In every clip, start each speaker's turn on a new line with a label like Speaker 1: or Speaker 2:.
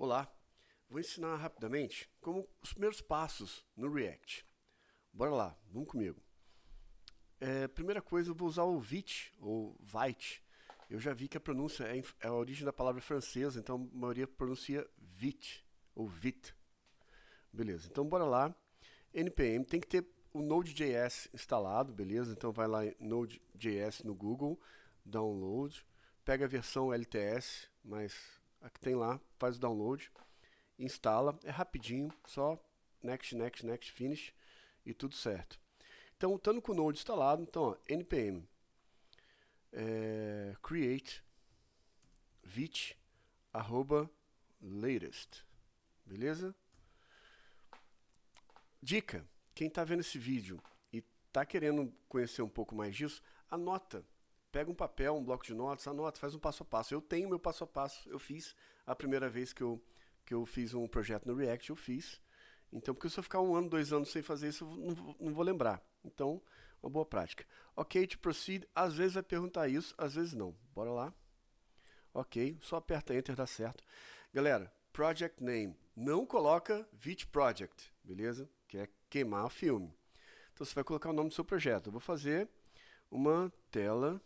Speaker 1: Olá, vou ensinar rapidamente como os primeiros passos no React. Bora lá, vamos comigo. Primeira coisa, eu vou usar o Vite ou Vite. Eu já vi que a pronúncia é a origem da palavra francesa, então a maioria pronuncia Vite ou Vite. Beleza, então bora lá. npm tem que ter o Node.js instalado, beleza? Então vai lá em Node.js no Google, download, pega a versão LTS, mas a que tem lá, faz o download, instala, é rapidinho, só next, next, next, finish e tudo certo. Então, estando com o Node instalado, então, ó, npm create vite @latest, beleza? Dica, quem está vendo esse vídeo e está querendo conhecer um pouco mais disso, anota. Pega um papel, um bloco de notas, anota, faz um passo a passo. Eu tenho meu passo a passo, eu fiz a primeira vez que eu fiz um projeto no React, eu fiz. Então, porque se eu ficar 1 ano, 2 anos sem fazer isso, eu não vou lembrar. Então, uma boa prática. Ok, to proceed, às vezes vai perguntar isso, às vezes não. Bora lá. Ok, só aperta Enter, dá certo. Galera, Project Name, não coloca Vite Project, beleza? Que é queimar o filme. Então, você vai colocar o nome do seu projeto. Eu vou fazer uma tela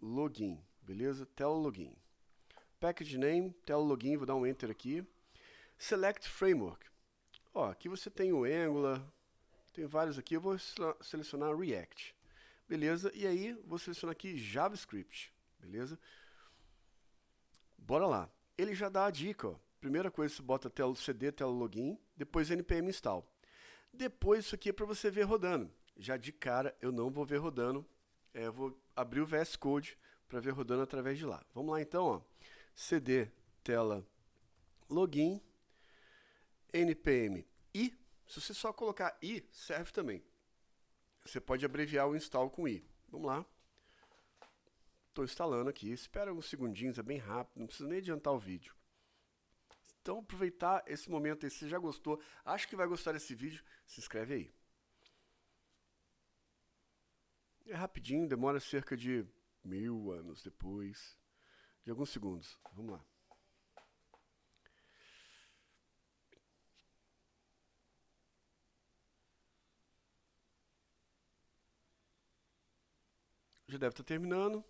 Speaker 1: login, beleza? Tela login. Package name, tela login, vou dar um enter aqui. Select framework. Ó, aqui você tem o Angular, tem vários aqui, eu vou selecionar React. Beleza? E aí, vou selecionar aqui JavaScript, beleza? Bora lá. Ele já dá a dica, ó. Primeira coisa, você bota cd, tela login, depois npm install. Depois isso aqui é para você ver rodando. Já de cara, eu não vou ver rodando. Eu vou abrir o VS Code para ver rodando através de lá. Vamos lá então, ó. cd tela login, npm i. Se você só colocar i, serve também. Você pode abreviar o install com i. Vamos lá. Estou instalando aqui. Espera uns segundinhos, é bem rápido. Não precisa nem adiantar o vídeo. Então, aproveitar esse momento aí. Se você já gostou, acho que vai gostar desse vídeo, se inscreve aí. É rapidinho, demora cerca de 1000 anos depois, de alguns segundos. Vamos lá. Já deve estar terminando.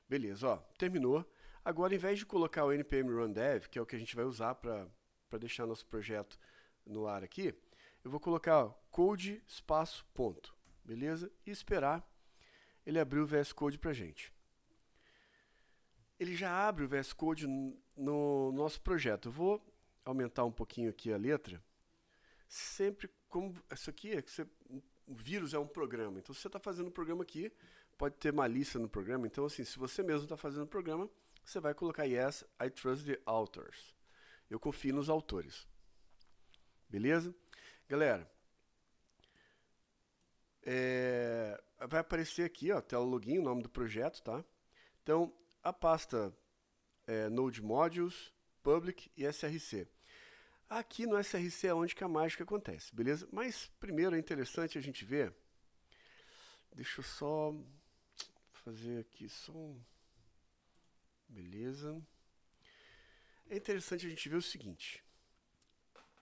Speaker 1: Beleza, ó, terminou. Agora, em vez de colocar o npm run dev, que é o que a gente vai usar para deixar nosso projeto no ar aqui, eu vou colocar ó, code espaço ponto, beleza? E esperar ele abrir o VS Code para a gente. Ele já abre o VS Code no nosso projeto. Eu vou aumentar um pouquinho aqui a letra. Sempre como isso aqui é que o vírus é um programa. Então, se você está fazendo um programa aqui, pode ter malícia no programa. Então, assim, se você mesmo está fazendo o programa, você vai colocar yes, I trust the authors. Eu confio nos autores. Beleza? Galera, vai aparecer aqui, ó, tela login, o nome do projeto, tá? Então, a pasta Node Modules, Public e SRC. Aqui no SRC é onde que a mágica acontece, beleza? Mas primeiro é interessante a gente ver. Deixa eu só fazer aqui só um. Beleza. É interessante a gente ver o seguinte.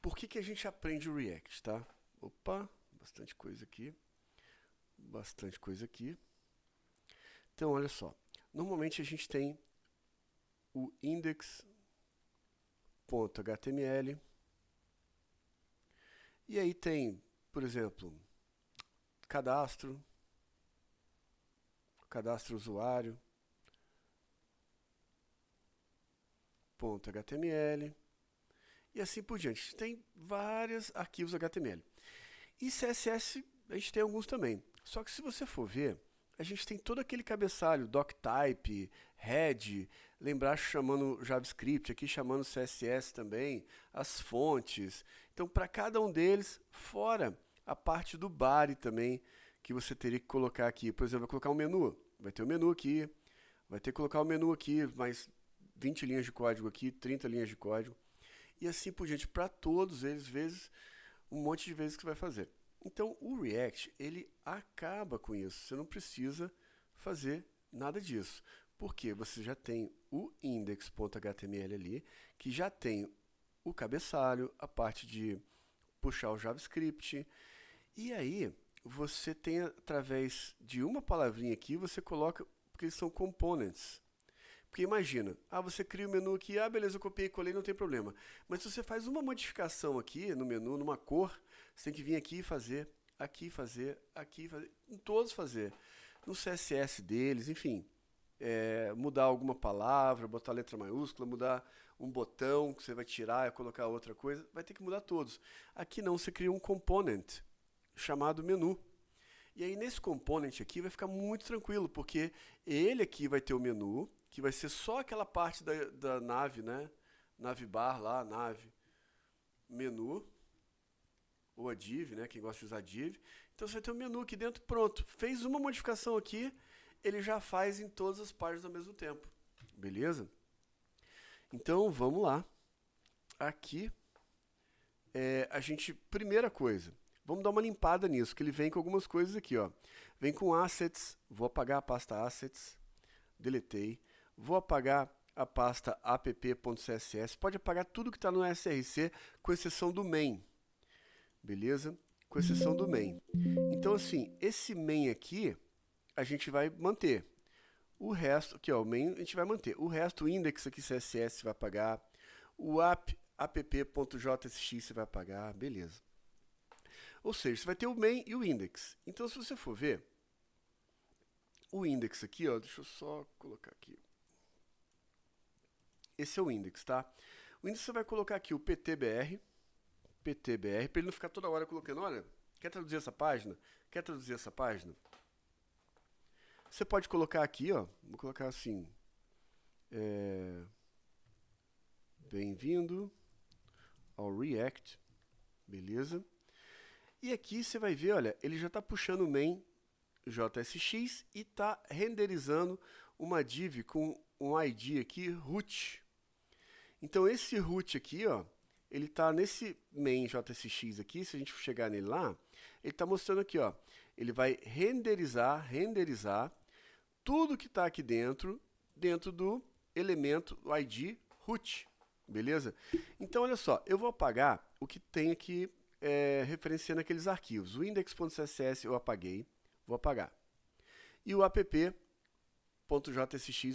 Speaker 1: Por que a gente aprende o React, tá? Opa, bastante coisa aqui. Bastante coisa aqui. Então, olha só. Normalmente a gente tem o index.html. E aí tem, por exemplo, cadastro usuário, .html e assim por diante. Tem vários arquivos HTML. E CSS a gente tem alguns também. Só que se você for ver, a gente tem todo aquele cabeçalho, doctype, head, lembrar chamando JavaScript, aqui chamando CSS também, as fontes. Então, para cada um deles, fora a parte do body também, que você teria que colocar aqui. Por exemplo, vai colocar um menu, vai ter o menu aqui, vai ter que colocar o menu aqui, mais 20 linhas de código aqui, 30 linhas de código. E assim por diante, para todos eles, vezes, um monte de vezes que você vai fazer. Então, o React, ele acaba com isso. Você não precisa fazer nada disso. Porque você já tem o index.html ali, que já tem o cabeçalho, a parte de puxar o JavaScript. E aí, você tem, através de uma palavrinha aqui, você coloca, porque eles são components. Porque imagina, você cria o menu aqui, beleza, eu copiei e colei, não tem problema. Mas se você faz uma modificação aqui no menu, numa cor, você tem que vir aqui e fazer, aqui fazer, aqui fazer, em todos fazer. No CSS deles, enfim. Mudar alguma palavra, botar letra maiúscula, mudar um botão que você vai tirar e colocar outra coisa, vai ter que mudar todos. Aqui não, você cria um component chamado menu. E aí nesse component aqui vai ficar muito tranquilo, porque ele aqui vai ter o menu, que vai ser só aquela parte da nave, né? Navbar lá, nave, menu, ou a div, né? Quem gosta de usar div. Então você vai ter o menu aqui dentro, pronto. Fez uma modificação aqui, ele já faz em todas as páginas ao mesmo tempo. Beleza? Então vamos lá. Aqui, primeira coisa, vamos dar uma limpada nisso, que ele vem com algumas coisas aqui, ó. Vem com assets, vou apagar a pasta assets, deletei. Vou apagar a pasta app.css, pode apagar tudo que está no SRC, com exceção do main. Beleza? Com exceção do main. Então assim, esse main aqui, a gente vai manter. O resto, aqui ó, o main a gente vai manter. O resto, o index aqui CSS vai apagar. O app.jsx você vai apagar, beleza. Ou seja, você vai ter o main e o index. Então, se você for ver, o index aqui, ó, deixa eu só colocar aqui. Esse é o index, tá? O index você vai colocar aqui o PTBR, para ele não ficar toda hora colocando, olha, quer traduzir essa página? Quer traduzir essa página? Você pode colocar aqui, ó, vou colocar assim, bem-vindo ao React, beleza? E aqui você vai ver, olha, ele já está puxando o main JSX e está renderizando uma div com um ID aqui, root. Então esse root aqui, ó, ele está nesse main JSX aqui, se a gente chegar nele lá, ele está mostrando aqui, ó, ele vai renderizar tudo que está aqui dentro do elemento ID root, beleza? Então olha só, eu vou apagar o que tem aqui referenciando aqueles arquivos. O index.css eu apaguei, vou apagar. E o app.jsx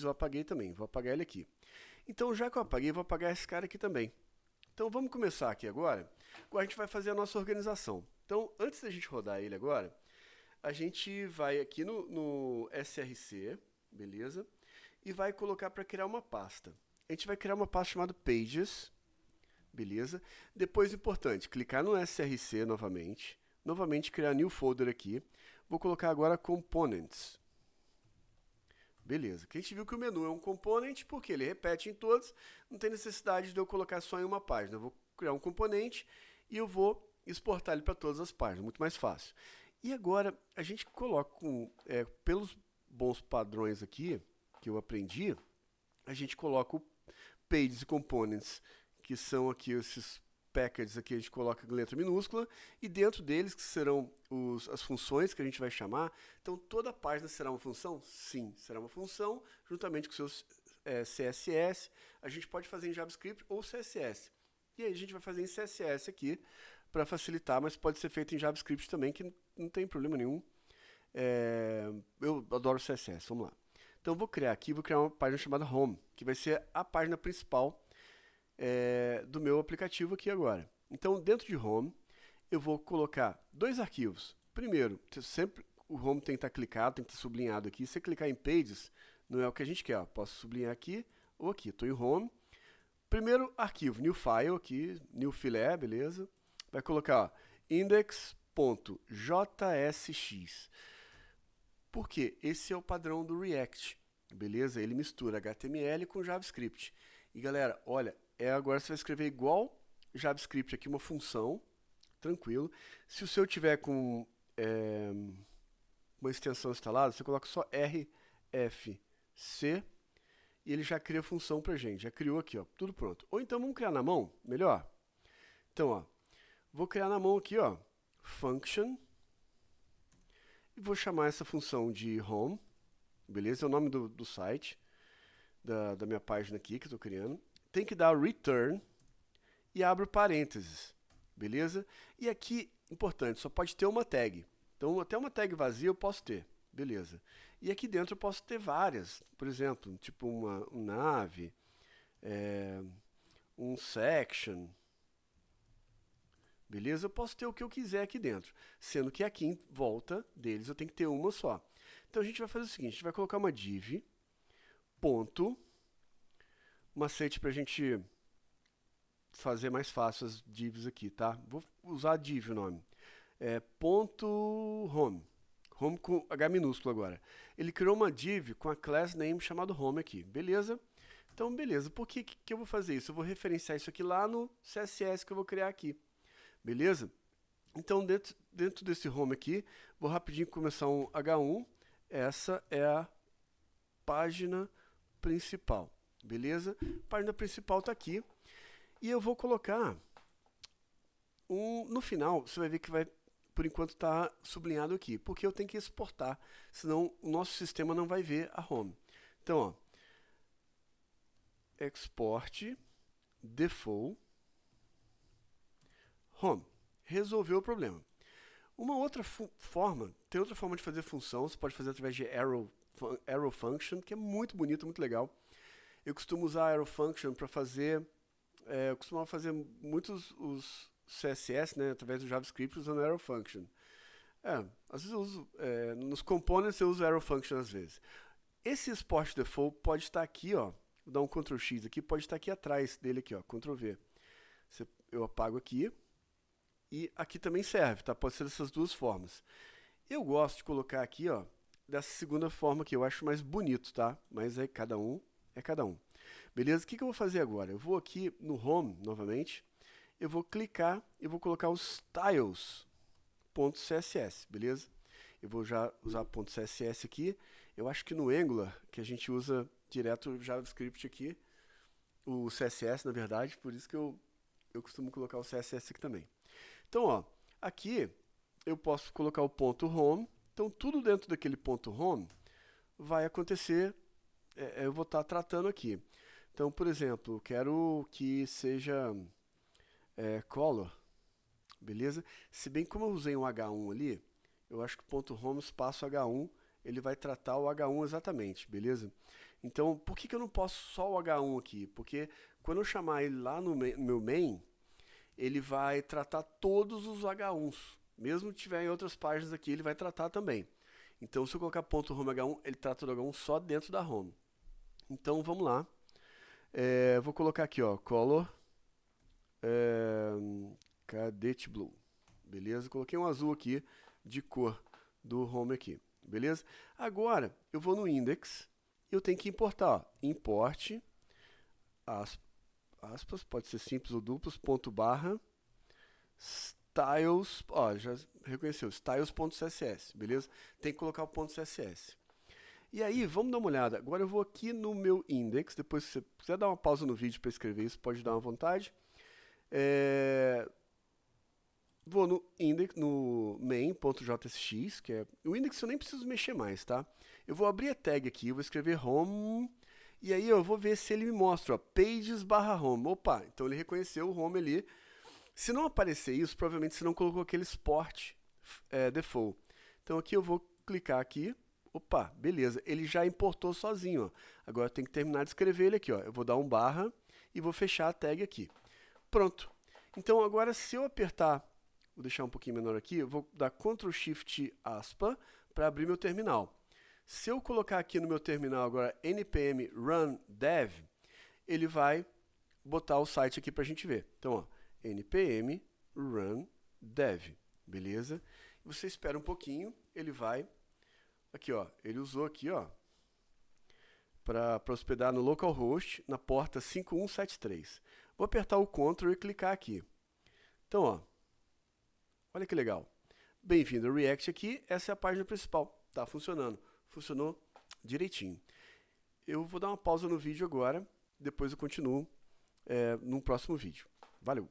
Speaker 1: eu apaguei também, vou apagar ele aqui. Então, já que eu apaguei, vou apagar esse cara aqui também. Então, vamos começar aqui agora. Agora a gente vai fazer a nossa organização. Então, antes da gente rodar ele agora, a gente vai aqui no SRC, beleza? E vai colocar para criar uma pasta. A gente vai criar uma pasta chamada Pages, beleza? Depois, importante, clicar no SRC novamente criar new folder aqui. Vou colocar agora Components. Beleza, que a gente viu que o menu é um component, porque ele repete em todos, não tem necessidade de eu colocar só em uma página. Eu vou criar um componente e eu vou exportar ele para todas as páginas, muito mais fácil. E agora, a gente coloca, pelos bons padrões aqui, que eu aprendi, a gente coloca o Pages e Components, que são aqui esses packages aqui, a gente coloca em letra minúscula, e dentro deles, que serão as funções que a gente vai chamar. Então, toda a página será uma função? Sim, será uma função, juntamente com seus CSS. A gente pode fazer em JavaScript ou CSS. E aí a gente vai fazer em CSS aqui, para facilitar, mas pode ser feito em JavaScript também, que não tem problema nenhum. Eu adoro CSS, vamos lá. Então, vou criar uma página chamada Home, que vai ser a página principal do meu aplicativo aqui agora. Então, dentro de Home, eu vou colocar dois arquivos. Primeiro, sempre o Home tem que estar clicado, tem que estar sublinhado aqui. Se você clicar em Pages, não é o que a gente quer. Ó. Posso sublinhar aqui ou aqui. Estou em Home. Primeiro arquivo, New File aqui, New Filé, beleza? Vai colocar index.jsx. Por quê? Esse é o padrão do React, beleza? Ele mistura HTML com JavaScript. E galera, olha, agora você vai escrever igual JavaScript aqui, uma função, tranquilo. Se o seu tiver com uma extensão instalada, você coloca só RFC e ele já cria a função pra gente. Já criou aqui, ó, tudo pronto. Ou então vamos criar na mão, melhor. Então, ó, vou criar na mão aqui, ó, function, e vou chamar essa função de home, beleza? É o nome do site. da minha página aqui que eu estou criando. Tem que dar return e abro parênteses, beleza? E aqui, importante, só pode ter uma tag. Então, até uma tag vazia eu posso ter, beleza? E aqui dentro eu posso ter várias, por exemplo, tipo um nave, um section, beleza? Eu posso ter o que eu quiser aqui dentro, sendo que aqui em volta deles eu tenho que ter uma só. Então a gente vai fazer o seguinte, a gente vai colocar uma div, ponto, macete para a gente fazer mais fácil as divs aqui, tá? Vou usar div o nome. Ponto home. Home com H minúsculo agora. Ele criou uma div com a class name chamado home aqui, beleza? Então, beleza. Por que eu vou fazer isso? Eu vou referenciar isso aqui lá no CSS que eu vou criar aqui, beleza? Então, dentro desse home aqui, vou rapidinho começar um H1. Essa é a página principal, beleza? A página principal está aqui. E eu vou colocar no final, você vai ver que vai, por enquanto, está sublinhado aqui, porque eu tenho que exportar, senão o nosso sistema não vai ver a home. Então, ó, export default home. Resolveu o problema. Uma outra forma, tem outra forma de fazer função, você pode fazer através de arrow function, que é muito bonito, muito legal. Eu costumo usar arrow function para fazer, eu costumava fazer muitos os CSS, né, através do JavaScript usando arrow function. Às vezes eu uso, nos components eu uso arrow function às vezes. Esse export default pode estar aqui, ó, vou dar um Ctrl X aqui, pode estar aqui atrás dele aqui, ó, Ctrl V. Eu apago aqui. E aqui também serve, tá? Pode ser dessas duas formas. Eu gosto de colocar aqui, ó, dessa segunda forma que eu acho mais bonito, tá? Mas é cada um. Beleza? O que eu vou fazer agora? Eu vou aqui no Home, novamente. Eu vou clicar e vou colocar os styles.css, beleza? Eu vou já usar .css aqui. Eu acho que no Angular, que a gente usa direto o JavaScript aqui, o CSS, na verdade, por isso que eu costumo colocar o CSS aqui também. Então, ó, aqui eu posso colocar o ponto home. Então, tudo dentro daquele ponto home vai acontecer, eu vou estar tratando aqui. Então, por exemplo, eu quero que seja color, beleza? Se bem como eu usei um H1 ali, eu acho que o ponto home espaço H1, ele vai tratar o H1 exatamente, beleza? Então, por que eu não posso só o H1 aqui? Porque quando eu chamar ele lá no meu main, ele vai tratar todos os H1s. Mesmo que tiver em outras páginas aqui, ele vai tratar também. Então, se eu colocar ponto .home H1, ele trata do H1 só dentro da home. Então, vamos lá. Vou colocar aqui, ó, color cadet blue. Beleza? Coloquei um azul aqui de cor do home aqui. Beleza? Agora, eu vou no index e eu tenho que importar. Ó, import aspas, pode ser simples ou duplos, ponto barra, styles, ó, já reconheceu, styles.css, beleza? Tem que colocar o ponto .css. E aí, vamos dar uma olhada. Agora eu vou aqui no meu index, depois se você quiser dar uma pausa no vídeo para escrever isso, pode dar uma vontade. Vou no index, no main.jsx, que é o index eu nem preciso mexer mais, tá? Eu vou abrir a tag aqui, vou escrever home. E aí eu vou ver se ele me mostra, ó, pages/home. Opa, então ele reconheceu o home ali. Se não aparecer isso, provavelmente você não colocou aquele export default. Então aqui eu vou clicar aqui. Opa, beleza. Ele já importou sozinho, ó. Agora eu tenho que terminar de escrever ele aqui, ó. Eu vou dar um barra e vou fechar a tag aqui. Pronto. Então agora se eu apertar, vou deixar um pouquinho menor aqui, eu vou dar Ctrl Shift aspa para abrir meu terminal. Se eu colocar aqui no meu terminal agora npm run dev, ele vai botar o site aqui para a gente ver. Então, ó, npm run dev, beleza? Você espera um pouquinho, ele vai, aqui ó, ele usou aqui ó, para hospedar no localhost, na porta 5173. Vou apertar o Ctrl e clicar aqui. Então, ó, olha que legal. Bem-vindo ao React aqui, essa é a página principal, tá funcionando. Funcionou direitinho. Eu vou dar uma pausa no vídeo agora, depois eu continuo num próximo vídeo. Valeu!